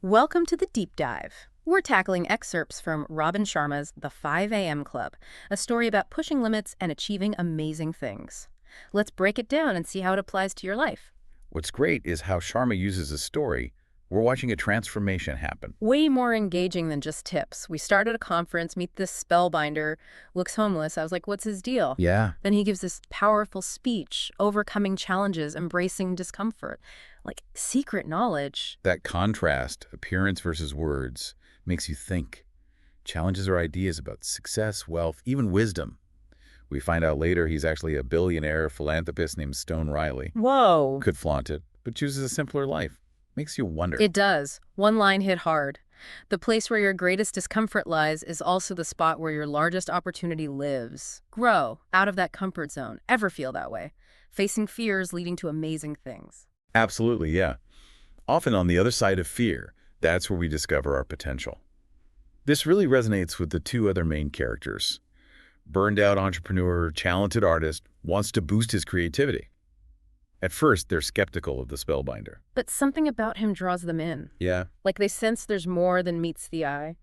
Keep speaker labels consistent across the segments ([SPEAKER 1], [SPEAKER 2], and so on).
[SPEAKER 1] Welcome to the Deep Dive. We're tackling excerpts from Robin Sharma's The 5 a.m. Club, a story about pushing limits and achieving amazing things. Let's break it down and see how it applies to your life.
[SPEAKER 2] What's great is how Sharma uses a story. We're watching a transformation happen.
[SPEAKER 1] Way more engaging than just tips. We start at a conference, meet this spellbinder, looks homeless. I was like, what's his deal?
[SPEAKER 2] Yeah.
[SPEAKER 1] Then he gives this powerful speech, overcoming challenges, embracing discomfort. Like secret knowledge.
[SPEAKER 2] That contrast, appearance versus words, makes you think. Challenges are ideas about success, wealth, even wisdom. We find out later he's actually a billionaire philanthropist named Stone Riley.
[SPEAKER 1] Whoa.
[SPEAKER 2] Could flaunt it, but chooses a simpler life. Makes you wonder.
[SPEAKER 1] It does. One line hit hard. The place where your greatest discomfort lies is also the spot where your largest opportunity lives. Grow out of that comfort zone. Ever feel that way? Facing fears leading to amazing things.
[SPEAKER 2] Absolutely, yeah. Often on the other side of fear, that's where we discover our potential. This really resonates with the two other main characters. Burned out entrepreneur, talented artist, wants to boost his creativity. At first, they're skeptical of the spellbinder.
[SPEAKER 1] But something about him draws them in.
[SPEAKER 2] Yeah,
[SPEAKER 1] Like they sense there's more than meets the eye.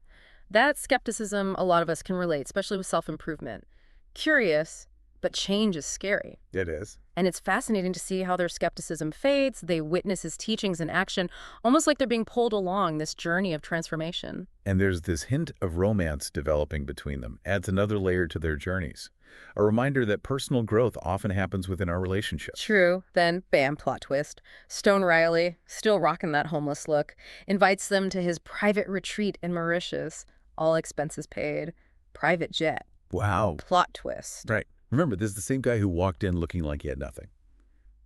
[SPEAKER 1] That skepticism a lot of us can relate, especially with self-improvement. Curious, but change is scary.
[SPEAKER 2] it is.
[SPEAKER 1] And it's fascinating to see how their skepticism fades. They witness his teachings in action, almost like they're being pulled along this journey of transformation.
[SPEAKER 2] And there's this hint of romance developing between them, adds another layer to their journeys. A reminder that personal growth often happens within our relationships.
[SPEAKER 1] True. Then, bam, plot twist. Stone Riley, still rocking that homeless look, invites them to his private retreat in Mauritius. All expenses paid. Private jet.
[SPEAKER 2] Wow.
[SPEAKER 1] Plot twist.
[SPEAKER 2] Right. Remember, this is the same guy who walked in looking like he had nothing.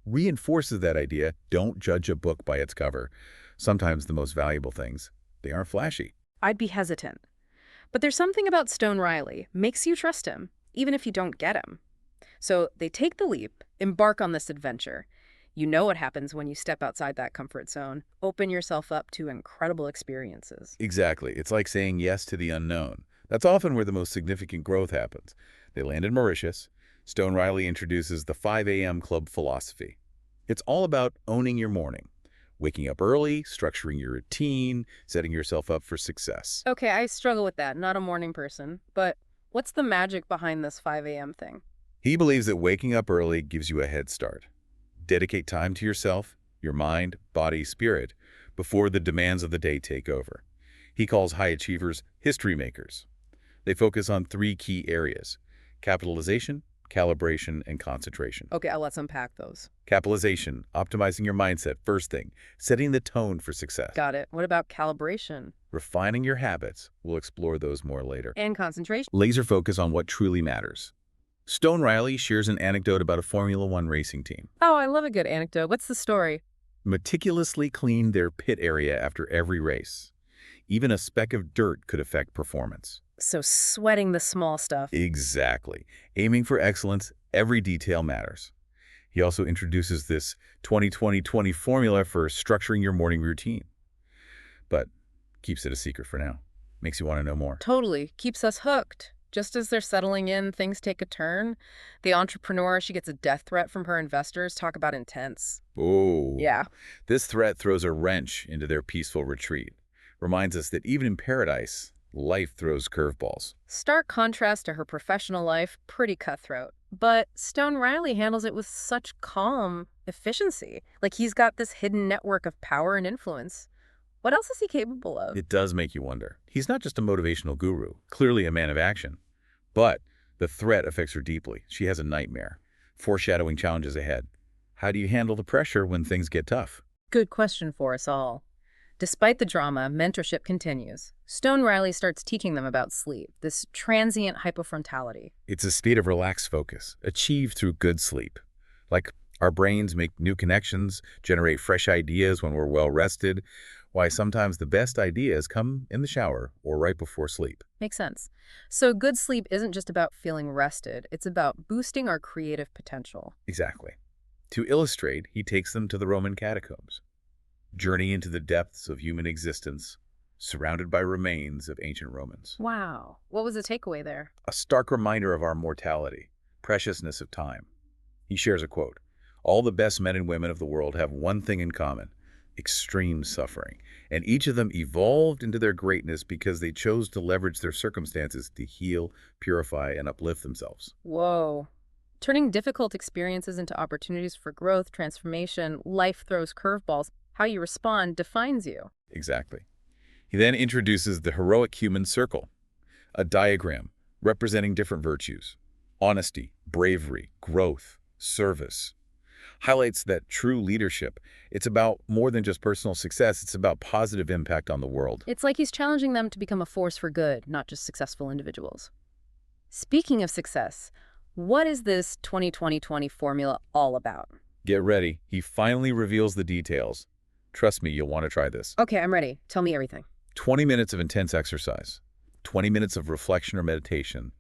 [SPEAKER 2] Reinforces that idea, don't judge a book by its cover. Sometimes the most valuable things, they aren't flashy.
[SPEAKER 1] I'd be hesitant. But there's something about Stone Riley. Makes you trust him, even if you don't get him. So they take the leap, embark on this adventure. You know what happens when you step outside that comfort zone. Open yourself up to incredible experiences.
[SPEAKER 2] Exactly. It's like saying yes to the unknown. That's often where the most significant growth happens. They land in Mauritius. Stone Riley introduces the 5 a.m. Club philosophy. It's all about owning your morning, waking up early, structuring your routine, setting yourself up for success.
[SPEAKER 1] Okay, I struggle with that. Not a morning person. But what's the magic behind this 5 a.m. thing?
[SPEAKER 2] He believes that waking up early gives you a head start. Dedicate time to yourself, your mind, body, spirit, before the demands of the day take over. He calls high achievers history makers. They focus on three key areas: capitalization, calibration, and concentration.
[SPEAKER 1] Okay, let's unpack those.
[SPEAKER 2] Capitalization, optimizing your mindset, first thing, setting the tone for success.
[SPEAKER 1] Got it. What about calibration?
[SPEAKER 2] Refining your habits, we'll explore those more later.
[SPEAKER 1] And concentration?
[SPEAKER 2] Laser focus on what truly matters. Stone Riley shares an anecdote about a Formula One racing team.
[SPEAKER 1] Oh, I love a good anecdote. What's the story?
[SPEAKER 2] Meticulously cleaned their pit area after every race. Even a speck of dirt could affect performance.
[SPEAKER 1] So sweating the small stuff.
[SPEAKER 2] Exactly. Aiming for excellence, every detail matters. He also introduces this 20-20-20 formula for structuring your morning routine. But keeps it a secret for now. Makes you want to know more.
[SPEAKER 1] Totally. Keeps us hooked. Just as they're settling in, things take a turn. The entrepreneur, she gets a death threat from her investors. Talk about intense.
[SPEAKER 2] Oh.
[SPEAKER 1] Yeah.
[SPEAKER 2] This threat throws a wrench into their peaceful retreat. Reminds us that even in paradise, life throws curveballs.
[SPEAKER 1] Stark contrast to her professional life, pretty cutthroat. But Stone Riley handles it with such calm efficiency. Like he's got this hidden network of power and influence. What else is he capable of?
[SPEAKER 2] It does make you wonder. He's not just a motivational guru, clearly a man of action. But the threat affects her deeply. She has a nightmare, foreshadowing challenges ahead. How do you handle the pressure when things get tough?
[SPEAKER 1] Good question for us all. Despite the drama, mentorship continues. Stone Riley starts teaching them about sleep, this transient hypofrontality.
[SPEAKER 2] It's a state of relaxed focus, achieved through good sleep. Like our brains make new connections, generate fresh ideas when we're well rested. Why sometimes the best ideas come in the shower or right before sleep.
[SPEAKER 1] Makes sense. So good sleep isn't just about feeling rested. It's about boosting our creative potential.
[SPEAKER 2] Exactly. To illustrate, he takes them to the Roman catacombs. Journey into the depths of human existence, surrounded by remains of ancient Romans.
[SPEAKER 1] Wow. What was the takeaway there?
[SPEAKER 2] A stark reminder of our mortality, preciousness of time. He shares a quote: "All the best men and women of the world have one thing in common: extreme suffering. And each of them evolved into their greatness because they chose to leverage their circumstances to heal, purify, and uplift themselves.
[SPEAKER 1] Whoa. Turning difficult experiences into opportunities for growth, transformation, life throws curveballs. How you respond defines you.
[SPEAKER 2] Exactly. He then introduces the heroic human circle, a diagram representing different virtues: honesty, bravery, growth, service. Highlights that true leadership, it's about more than just personal success, it's about positive impact on the world.
[SPEAKER 1] It's like he's challenging them to become a force for good, not just successful individuals. Speaking of success, what is this 20-20-20 formula all about?
[SPEAKER 2] Get ready. He finally reveals the details. Trust me, you'll want to try this.
[SPEAKER 1] Okay, I'm ready. Tell me everything.
[SPEAKER 2] 20 minutes of intense exercise, 20 minutes of reflection or meditation,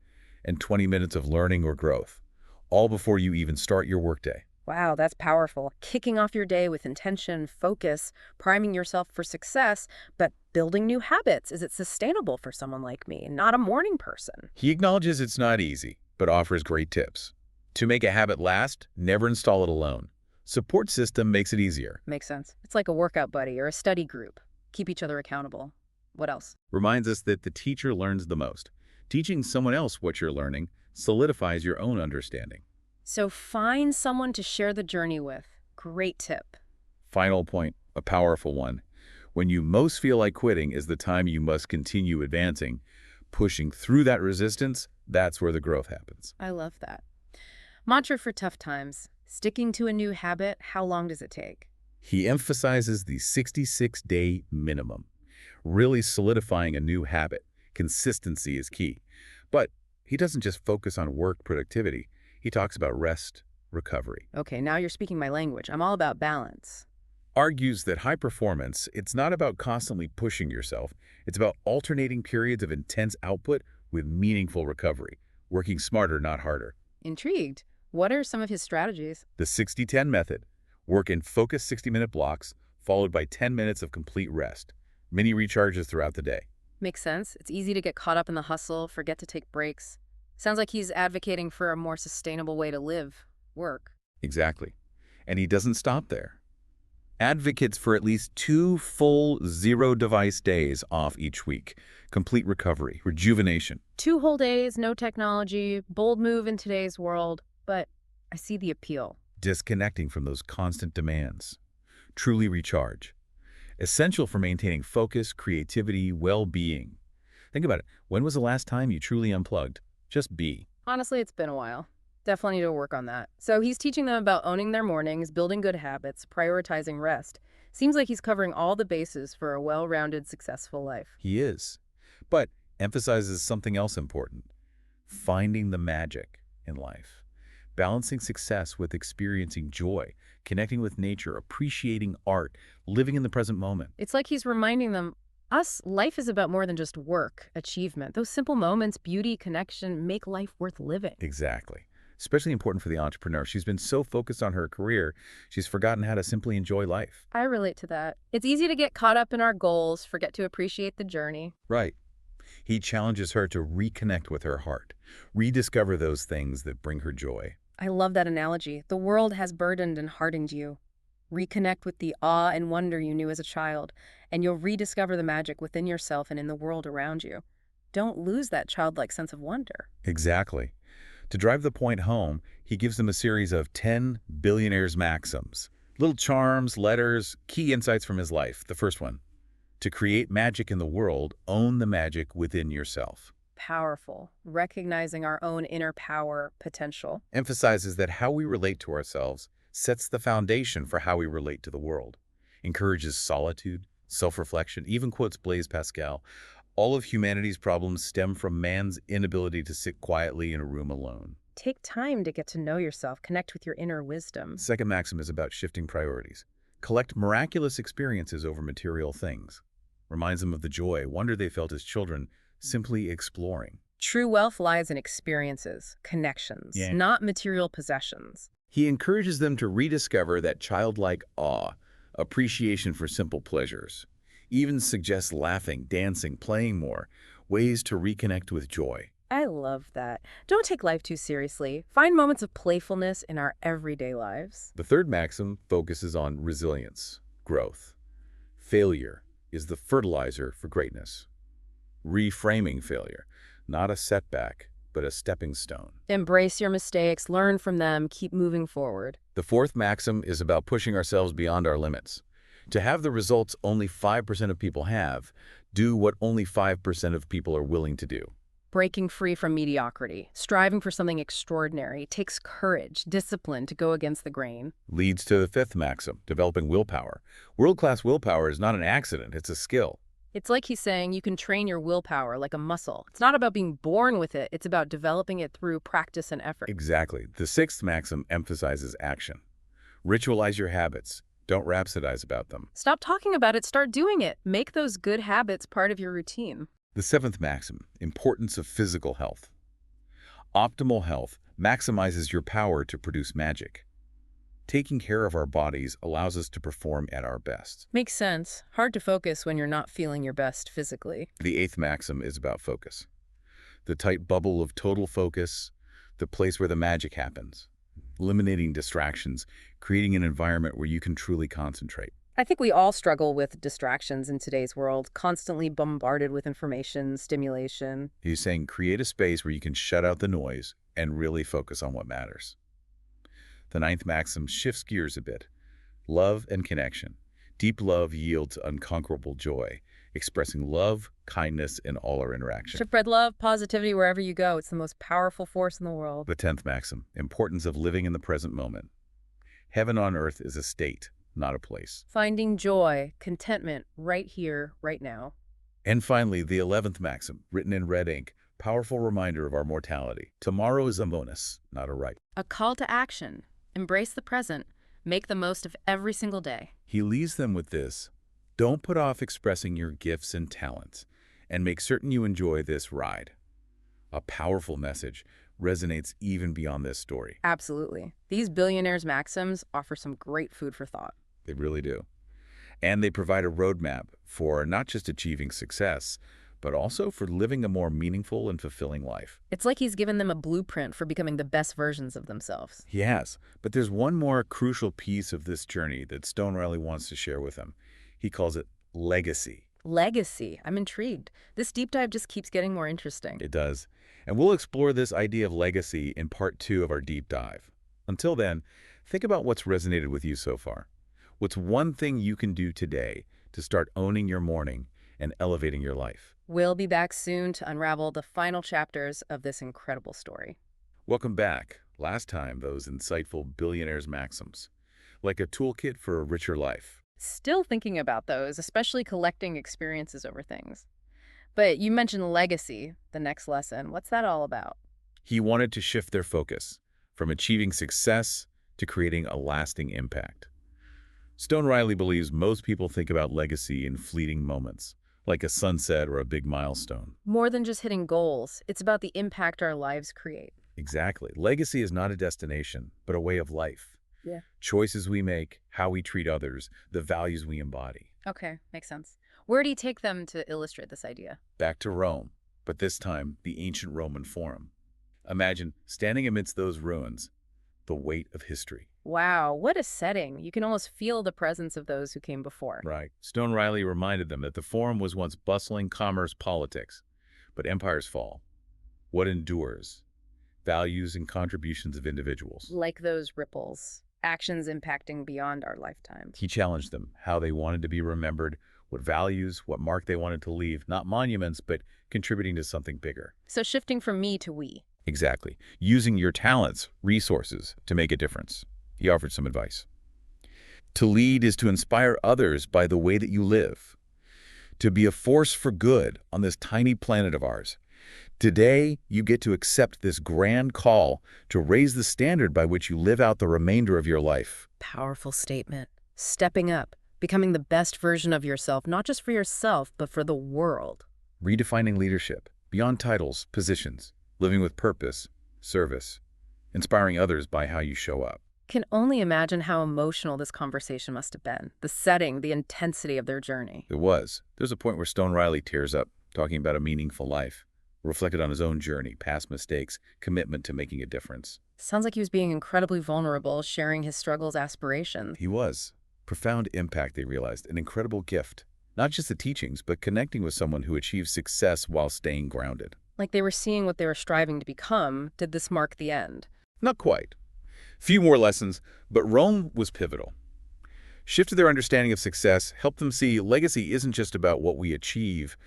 [SPEAKER 2] and 20 minutes of learning or growth, all before you even start your workday.
[SPEAKER 1] Wow, that's powerful. Kicking off your day with intention, focus, priming yourself for success, but building new habits. Is it sustainable for someone like me, not a morning person?
[SPEAKER 2] He acknowledges it's not easy, but offers great tips. To make a habit last, never install it alone. Support system makes it easier.
[SPEAKER 1] Makes sense. It's like a workout buddy or a study group. Keep each other accountable. What else?
[SPEAKER 2] Reminds us that the teacher learns the most. Teaching someone else what you're learning solidifies your own understanding.
[SPEAKER 1] So find someone to share the journey with. Great tip.
[SPEAKER 2] Final point, a powerful one. When you most feel like quitting is the time you must continue advancing. Pushing through that resistance, that's where the growth happens.
[SPEAKER 1] I love that. Mantra for tough times. Sticking to a new habit, how long does it take?
[SPEAKER 2] He emphasizes the 66-day minimum, really solidifying a new habit. Consistency is key. But he doesn't just focus on work productivity. He talks about rest, recovery.
[SPEAKER 1] Okay, now you're speaking my language. I'm all about balance.
[SPEAKER 2] Argues that high performance, it's not about constantly pushing yourself. It's about alternating periods of intense output with meaningful recovery, working smarter, not harder.
[SPEAKER 1] Intrigued. What are some of his strategies?
[SPEAKER 2] The 60-10 method. Work in focused 60-minute blocks, followed by 10 minutes of complete rest. Mini recharges throughout the day.
[SPEAKER 1] Makes sense. It's easy to get caught up in the hustle, forget to take breaks. Sounds like he's advocating for a more sustainable way to live, work.
[SPEAKER 2] Exactly. And he doesn't stop there. Advocates for at least 2 full zero-device days off each week. Complete recovery, rejuvenation.
[SPEAKER 1] 2 whole days, no technology, bold move in today's world, but I see the appeal.
[SPEAKER 2] Disconnecting from those constant demands. Truly recharge. Essential for maintaining focus, creativity, well-being. Think about it. When was the last time you truly unplugged? Just be.
[SPEAKER 1] Honestly, it's been a while. Definitely need to work on that. So he's teaching them about owning their mornings, building good habits, prioritizing rest. Seems like he's covering all the bases for a well-rounded, successful life.
[SPEAKER 2] He is. But emphasizes something else important. Finding the magic in life. Balancing success with experiencing joy, connecting with nature, appreciating art, living in the present moment.
[SPEAKER 1] It's like he's reminding them, life is about more than just work, achievement. Those simple moments, beauty, connection, make life worth living.
[SPEAKER 2] Exactly. Especially important for the entrepreneur. She's been so focused on her career, she's forgotten how to simply enjoy life.
[SPEAKER 1] I relate to that. It's easy to get caught up in our goals, forget to appreciate the journey.
[SPEAKER 2] Right. He challenges her to reconnect with her heart, rediscover those things that bring her joy.
[SPEAKER 1] I love that analogy. The world has burdened and hardened you. Reconnect with the awe and wonder you knew as a child, and you'll rediscover the magic within yourself and in the world around you. Don't lose that childlike sense of wonder.
[SPEAKER 2] Exactly. To drive the point home, he gives them a series of 10 billionaires' maxims. Little charms, letters, key insights from his life. The first one, to create magic in the world, own the magic within yourself.
[SPEAKER 1] Powerful. Recognizing our own inner power potential.
[SPEAKER 2] Emphasizes that how we relate to ourselves sets the foundation for how we relate to the world. Encourages solitude, self-reflection, even quotes Blaise Pascal. All of humanity's problems stem from man's inability to sit quietly in a room alone.
[SPEAKER 1] Take time to get to know yourself, connect with your inner wisdom.
[SPEAKER 2] Second maxim is about shifting priorities. Collect miraculous experiences over material things. Reminds them of the joy, wonder they felt as children, simply exploring.
[SPEAKER 1] True wealth lies in experiences, connections, not material possessions.
[SPEAKER 2] He encourages them to rediscover that childlike awe, appreciation for simple pleasures. Even suggests laughing, dancing, playing more, ways to reconnect with joy.
[SPEAKER 1] I love that. Don't take life too seriously. Find moments of playfulness in our everyday lives.
[SPEAKER 2] The third maxim focuses on resilience, growth. Failure is the fertilizer for greatness. Reframing failure, not a setback, but a stepping stone.
[SPEAKER 1] Embrace your mistakes, learn from them, keep moving forward.
[SPEAKER 2] The fourth maxim is about pushing ourselves beyond our limits. To have the results only 5% of people have, do what only 5% of people are willing to do.
[SPEAKER 1] Breaking free from mediocrity, striving for something extraordinary, takes courage, discipline to go against the grain.
[SPEAKER 2] Leads to the fifth maxim, developing willpower. World-class willpower is not an accident, it's a skill.
[SPEAKER 1] It's like he's saying you can train your willpower like a muscle. It's not about being born with it, it's about developing it through practice and effort.
[SPEAKER 2] Exactly. The sixth maxim emphasizes action. Ritualize your habits. Don't rhapsodize about them.
[SPEAKER 1] Stop talking about it, start doing it. Make those good habits part of your routine.
[SPEAKER 2] The seventh maxim, importance of physical health. Optimal health maximizes your power to produce magic. Taking care of our bodies allows us to perform at our best.
[SPEAKER 1] Makes sense. Hard to focus when you're not feeling your best physically.
[SPEAKER 2] The eighth maxim is about focus. The tight bubble of total focus, the place where the magic happens. Eliminating distractions, creating an environment where you can truly concentrate.
[SPEAKER 1] I think we all struggle with distractions in today's world, constantly bombarded with information, stimulation.
[SPEAKER 2] He's saying create a space where you can shut out the noise and really focus on what matters. The ninth maxim shifts gears a bit. Love and connection. Deep love yields unconquerable joy, expressing love, kindness in all our interactions.
[SPEAKER 1] Spread love, positivity wherever you go. It's the most powerful force in the world.
[SPEAKER 2] The 10th maxim, importance of living in the present moment. Heaven on earth is a state, not a place.
[SPEAKER 1] Finding joy, contentment, right here, right now.
[SPEAKER 2] And finally, the 11th maxim, written in red ink, powerful reminder of our mortality. Tomorrow is a bonus, not a right.
[SPEAKER 1] A call to action. Embrace the present. Make the most of every single day.
[SPEAKER 2] He leaves them with this: don't put off expressing your gifts and talents, and make certain you enjoy this ride. A powerful message resonates even beyond this story.
[SPEAKER 1] Absolutely. These billionaires' maxims offer some great food for thought.
[SPEAKER 2] They really do. And they provide a roadmap for not just achieving success, but also for living a more meaningful and fulfilling life.
[SPEAKER 1] It's like he's given them a blueprint for becoming the best versions of themselves.
[SPEAKER 2] He has, but there's one more crucial piece of this journey that Stone Riley wants to share with him. He calls it legacy.
[SPEAKER 1] Legacy. I'm intrigued. This deep dive just keeps getting more interesting.
[SPEAKER 2] It does. And we'll explore this idea of legacy in part 2 of our deep dive. Until then, think about what's resonated with you so far. What's one thing you can do today to start owning your morning and elevating your life?
[SPEAKER 1] We'll be back soon to unravel the final chapters of this incredible story.
[SPEAKER 2] Welcome back. Last time, those insightful billionaires' maxims, like a toolkit for a richer life.
[SPEAKER 1] Still thinking about those, especially collecting experiences over things. But you mentioned legacy, the next lesson. What's that all about?
[SPEAKER 2] He wanted to shift their focus from achieving success to creating a lasting impact. Stone Riley believes most people think about legacy in fleeting moments, like a sunset or a big milestone.
[SPEAKER 1] More than just hitting goals, it's about the impact our lives create.
[SPEAKER 2] Exactly. Legacy is not a destination, but a way of life.
[SPEAKER 1] Yeah.
[SPEAKER 2] Choices we make, how we treat others, the values we embody.
[SPEAKER 1] Okay, makes sense. Where do you take them to illustrate this idea?
[SPEAKER 2] Back to Rome, but this time the ancient Roman Forum. Imagine standing amidst those ruins, the weight of history.
[SPEAKER 1] Wow, what a setting. You can almost feel the presence of those who came before.
[SPEAKER 2] Right. Stone Riley reminded them that the Forum was once bustling commerce politics, but empires fall. What endures? Values and contributions of individuals.
[SPEAKER 1] Like those ripples, actions impacting beyond our lifetimes.
[SPEAKER 2] He challenged them, how they wanted to be remembered, what values, what mark they wanted to leave, not monuments, but contributing to something bigger.
[SPEAKER 1] So shifting from me to we.
[SPEAKER 2] Exactly. Using your talents, resources to make a difference. He offered some advice. To lead is to inspire others by the way that you live. To be a force for good on this tiny planet of ours. Today, you get to accept this grand call to raise the standard by which you live out the remainder of your life.
[SPEAKER 1] Powerful statement. Stepping up, becoming the best version of yourself, not just for yourself, but for the world.
[SPEAKER 2] Redefining leadership, beyond titles, positions, living with purpose, service, inspiring others by how you show up.
[SPEAKER 1] Can only imagine how emotional this conversation must have been. The setting, the intensity of their journey.
[SPEAKER 2] It was. There's a point where Stone Riley tears up, talking about a meaningful life. Reflected on his own journey, past mistakes, commitment to making a difference.
[SPEAKER 1] Sounds like he was being incredibly vulnerable, sharing his struggles, aspirations.
[SPEAKER 2] He was. Profound impact, they realized, an incredible gift. Not just the teachings, but connecting with someone who achieved success while staying grounded.
[SPEAKER 1] Like they were seeing what they were striving to become. Did this mark the end?
[SPEAKER 2] Not quite. Few more lessons, but Rome was pivotal. Shifted their understanding of success, helped them see legacy isn't just about what we achieve,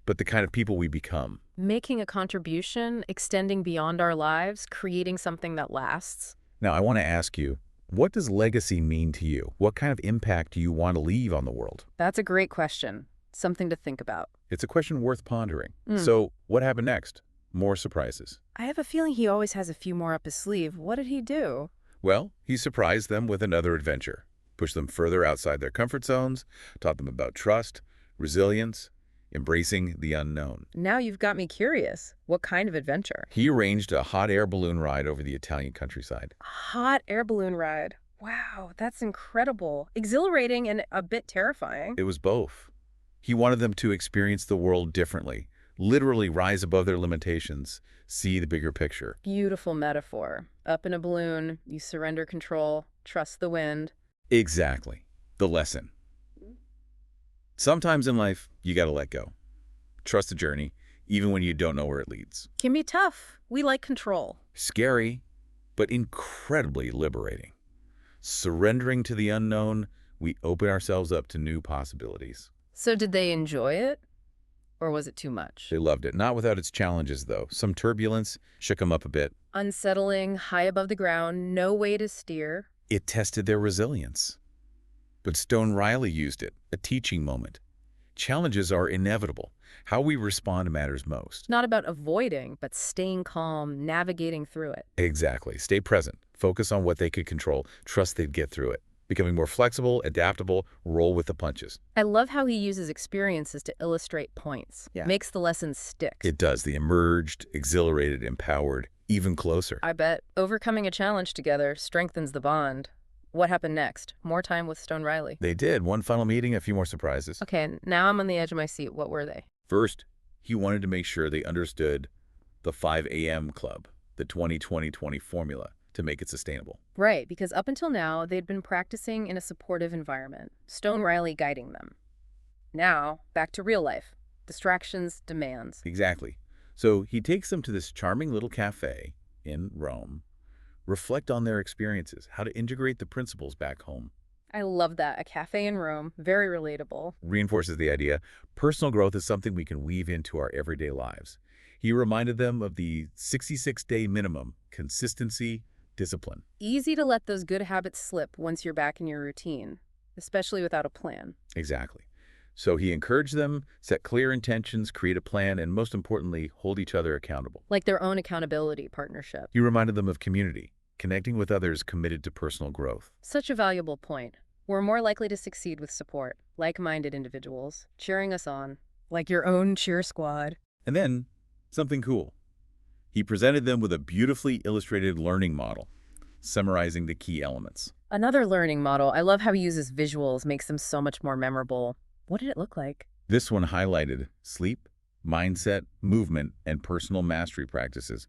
[SPEAKER 2] but the kind of people we become.
[SPEAKER 1] Making a contribution, extending beyond our lives, creating something that lasts.
[SPEAKER 2] Now, I want to ask you, what does legacy mean to you? What kind of impact do you want to leave on the world?
[SPEAKER 1] That's a great question. Something to think about.
[SPEAKER 2] It's a question worth pondering. So, what happened next? More surprises.
[SPEAKER 1] I have a feeling he always has a few more up his sleeve. What did he do?
[SPEAKER 2] Well, he surprised them with another adventure, pushed them further outside their comfort zones, taught them about trust, resilience, embracing the unknown.
[SPEAKER 1] Now you've got me curious. What kind of adventure?
[SPEAKER 2] He arranged a hot air balloon ride over the Italian countryside.
[SPEAKER 1] Hot air balloon ride. Wow, that's incredible. Exhilarating and a bit terrifying.
[SPEAKER 2] It was both. He wanted them to experience the world differently, literally rise above their limitations, see the bigger picture.
[SPEAKER 1] Beautiful metaphor. Up in a balloon, you surrender control, trust the wind.
[SPEAKER 2] Exactly. The lesson. Sometimes in life, you gotta let go. Trust the journey, even when you don't know where it leads.
[SPEAKER 1] Can be tough. We like control.
[SPEAKER 2] Scary, but incredibly liberating. Surrendering to the unknown, we open ourselves up to new possibilities.
[SPEAKER 1] So did they enjoy it? Or was it too much?
[SPEAKER 2] They loved it, not without its challenges, though. Some turbulence shook them up a bit.
[SPEAKER 1] Unsettling, high above the ground, no way to steer.
[SPEAKER 2] It tested their resilience. But Stone Riley used it, a teaching moment. Challenges are inevitable. How we respond matters most.
[SPEAKER 1] Not about avoiding, but staying calm, navigating through it.
[SPEAKER 2] Exactly. Stay present. Focus on what they could control. Trust they'd get through it. Becoming more flexible, adaptable, roll with the punches.
[SPEAKER 1] I love how he uses experiences to illustrate points.
[SPEAKER 2] Yeah.
[SPEAKER 1] Makes the lessons stick.
[SPEAKER 2] It does. The emerged, exhilarated, empowered, even closer.
[SPEAKER 1] I bet overcoming a challenge together strengthens the bond. What happened next? More time with Stone Riley.
[SPEAKER 2] They did. One final meeting, a few more surprises.
[SPEAKER 1] Okay, now I'm on the edge of my seat. What were they?
[SPEAKER 2] First, he wanted to make sure they understood the 5 a.m. club, the 20-20-20 formula, to make it sustainable.
[SPEAKER 1] Right, because up until now, they'd been practicing in a supportive environment, Stone Riley guiding them. Now, back to real life. Distractions, demands.
[SPEAKER 2] Exactly. So he takes them to this charming little cafe in Rome, reflect on their experiences, how to integrate the principles back home.
[SPEAKER 1] I love that. A cafe in Rome. Very relatable.
[SPEAKER 2] Reinforces the idea personal growth is something we can weave into our everyday lives. He reminded them of the 66-day minimum, consistency, discipline.
[SPEAKER 1] Easy to let those good habits slip once you're back in your routine, especially without a plan.
[SPEAKER 2] Exactly. So he encouraged them, set clear intentions, create a plan, and most importantly, hold each other accountable.
[SPEAKER 1] Like their own accountability partnership.
[SPEAKER 2] He reminded them of community, connecting with others committed to personal growth.
[SPEAKER 1] Such a valuable point. We're more likely to succeed with support, like-minded individuals, cheering us on, like your own cheer squad.
[SPEAKER 2] And then, something cool. He presented them with a beautifully illustrated learning model, summarizing the key elements.
[SPEAKER 1] Another learning model. I love how he uses visuals, makes them so much more memorable. What did it look like?
[SPEAKER 2] This one highlighted sleep, mindset, movement, and personal mastery practices,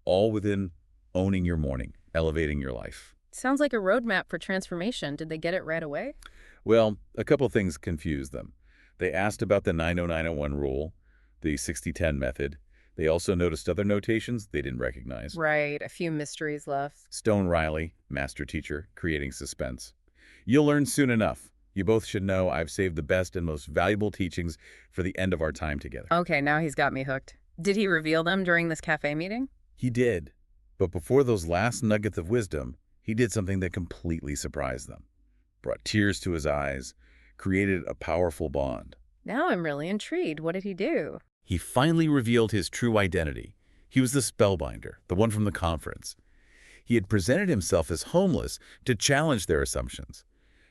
[SPEAKER 2] all within owning your morning, elevating your life.
[SPEAKER 1] Sounds like a roadmap for transformation. Did they get it right away?
[SPEAKER 2] Well, a couple things confused them. They asked about the 90901 rule, the 60-10 method. They also noticed other notations they didn't recognize.
[SPEAKER 1] Right, a few mysteries left.
[SPEAKER 2] Stone Riley, master teacher, creating suspense. You'll learn soon enough. You both should know I've saved the best and most valuable teachings for the end of our time together.
[SPEAKER 1] Okay, now he's got me hooked. Did he reveal them during this cafe meeting?
[SPEAKER 2] He did. But before those last nuggets of wisdom, he did something that completely surprised them. Brought tears to his eyes, created a powerful bond.
[SPEAKER 1] Now I'm really intrigued. What did he do?
[SPEAKER 2] He finally revealed his true identity. He was the spellbinder, the one from the conference. He had presented himself as homeless to challenge their assumptions,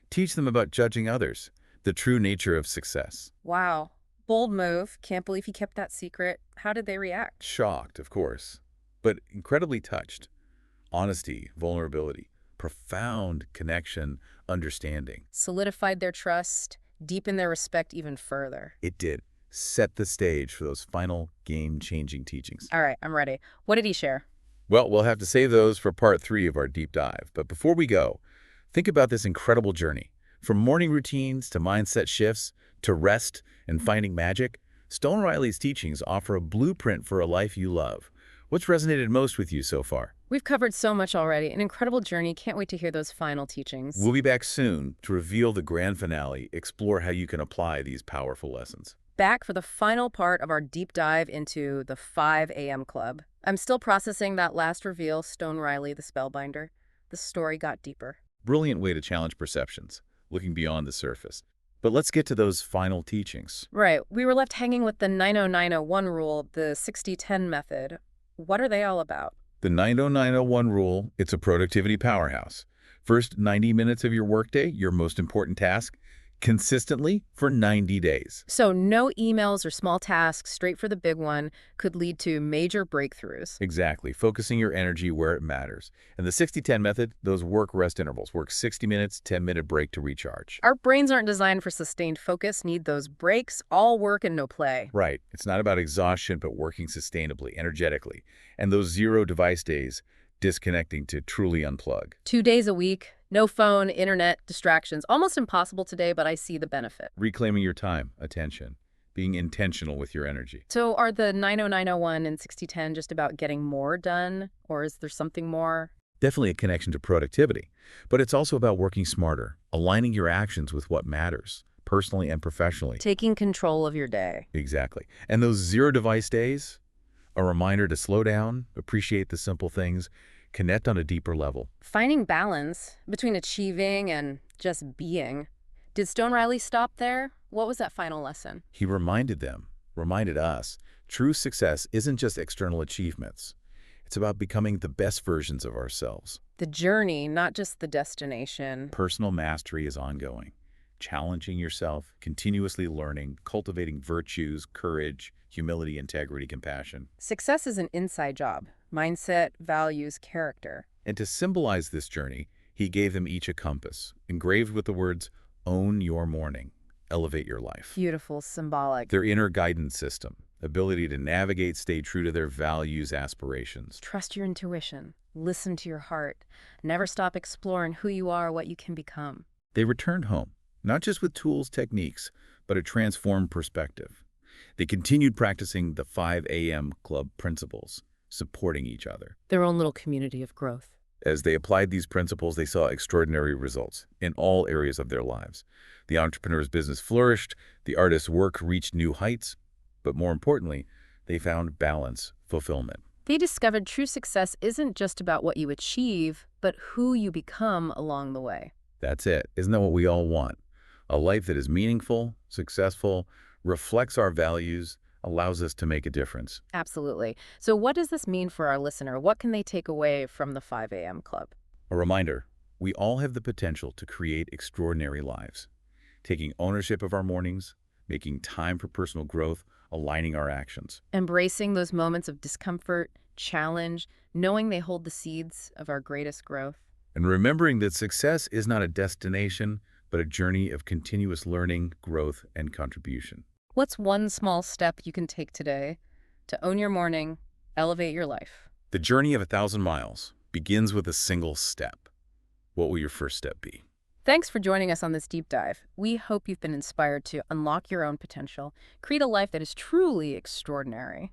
[SPEAKER 2] teach them about judging others, the true nature of success.
[SPEAKER 1] Wow. Bold move. Can't believe he kept that secret. How did they react?
[SPEAKER 2] Shocked, of course, but incredibly touched. Honesty, vulnerability, profound connection, understanding.
[SPEAKER 1] Solidified their trust, deepened their respect even further.
[SPEAKER 2] It did. Set the stage for those final game-changing teachings.
[SPEAKER 1] All right, I'm ready. What did he share?
[SPEAKER 2] Well, we'll have to save those for part 3 of our deep dive. But before we go, think about this incredible journey. From morning routines to mindset shifts to rest and finding magic, Stone Riley's teachings offer a blueprint for a life you love. What's resonated most with you so far?
[SPEAKER 1] We've covered so much already. An incredible journey. Can't wait to hear those final teachings.
[SPEAKER 2] We'll be back soon to reveal the grand finale, explore how you can apply these powerful lessons.
[SPEAKER 1] Back for the final part of our deep dive into the 5 a.m. Club. I'm still processing that last reveal, Stone Riley, the spellbinder. The story got deeper.
[SPEAKER 2] Brilliant way to challenge perceptions, looking beyond the surface. But let's get to those final teachings.
[SPEAKER 1] Right. We were left hanging with the 90901 rule, the 60-10 method. What are they all about?
[SPEAKER 2] The 90901 rule, it's a productivity powerhouse. First 90 minutes of your workday, your most important task, consistently for 90 days.
[SPEAKER 1] So no emails or small tasks, straight for the big one, could lead to major breakthroughs.
[SPEAKER 2] Exactly, focusing your energy where it matters. And the 60-10 method, those work-rest intervals, work 60 minutes, 10-minute break to recharge.
[SPEAKER 1] Our brains aren't designed for sustained focus, need those breaks, all work and no play.
[SPEAKER 2] Right, it's not about exhaustion, but working sustainably, energetically. And those zero device days, disconnecting to truly unplug.
[SPEAKER 1] 2 days a week, no phone, internet, distractions. Almost impossible today, but I see the benefit.
[SPEAKER 2] Reclaiming your time, attention, being intentional with your energy.
[SPEAKER 1] So are the 90901 and 6010 just about getting more done, or is there something more?
[SPEAKER 2] Definitely a connection to productivity, but it's also about working smarter, aligning your actions with what matters, personally and professionally.
[SPEAKER 1] Taking control of your day.
[SPEAKER 2] Exactly. And those zero device days, a reminder to slow down, appreciate the simple things, connect on a deeper level.
[SPEAKER 1] Finding balance between achieving and just being. Did Stone Riley stop there? What was that final lesson?
[SPEAKER 2] He reminded us, true success isn't just external achievements. It's about becoming the best versions of ourselves.
[SPEAKER 1] The journey, not just the destination.
[SPEAKER 2] Personal mastery is ongoing. Challenging yourself, continuously learning, cultivating virtues, courage, humility, integrity, compassion.
[SPEAKER 1] Success is an inside job. Mindset, values, character.
[SPEAKER 2] And to symbolize this journey, he gave them each a compass, engraved with the words, "Own your morning, elevate your life."
[SPEAKER 1] Beautiful, symbolic.
[SPEAKER 2] Their inner guidance system, ability to navigate, stay true to their values, aspirations.
[SPEAKER 1] Trust your intuition. Listen to your heart. Never stop exploring who you are, what you can become.
[SPEAKER 2] They returned home, not just with tools, techniques, but a transformed perspective. They continued practicing the 5 a.m. Club principles, supporting each other.
[SPEAKER 1] Their own little community of growth.
[SPEAKER 2] As they applied these principles, they saw extraordinary results in all areas of their lives. The entrepreneur's business flourished, the artist's work reached new heights, but more importantly, they found balance, fulfillment.
[SPEAKER 1] They discovered true success isn't just about what you achieve, but who you become along the way.
[SPEAKER 2] That's it. Isn't that what we all want? A life that is meaningful, successful, reflects our values, allows us to make a difference.
[SPEAKER 1] Absolutely. So what does this mean for our listener? What can they take away from the 5 a.m. Club?
[SPEAKER 2] A reminder, we all have the potential to create extraordinary lives. Taking ownership of our mornings, making time for personal growth, aligning our actions.
[SPEAKER 1] Embracing those moments of discomfort, challenge, knowing they hold the seeds of our greatest growth.
[SPEAKER 2] And remembering that success is not a destination, but a journey of continuous learning, growth, and contribution.
[SPEAKER 1] What's one small step you can take today to own your morning, elevate your life?
[SPEAKER 2] The journey of 1,000 miles begins with a single step. What will your first step be?
[SPEAKER 1] Thanks for joining us on this deep dive. We hope you've been inspired to unlock your own potential, create a life that is truly extraordinary.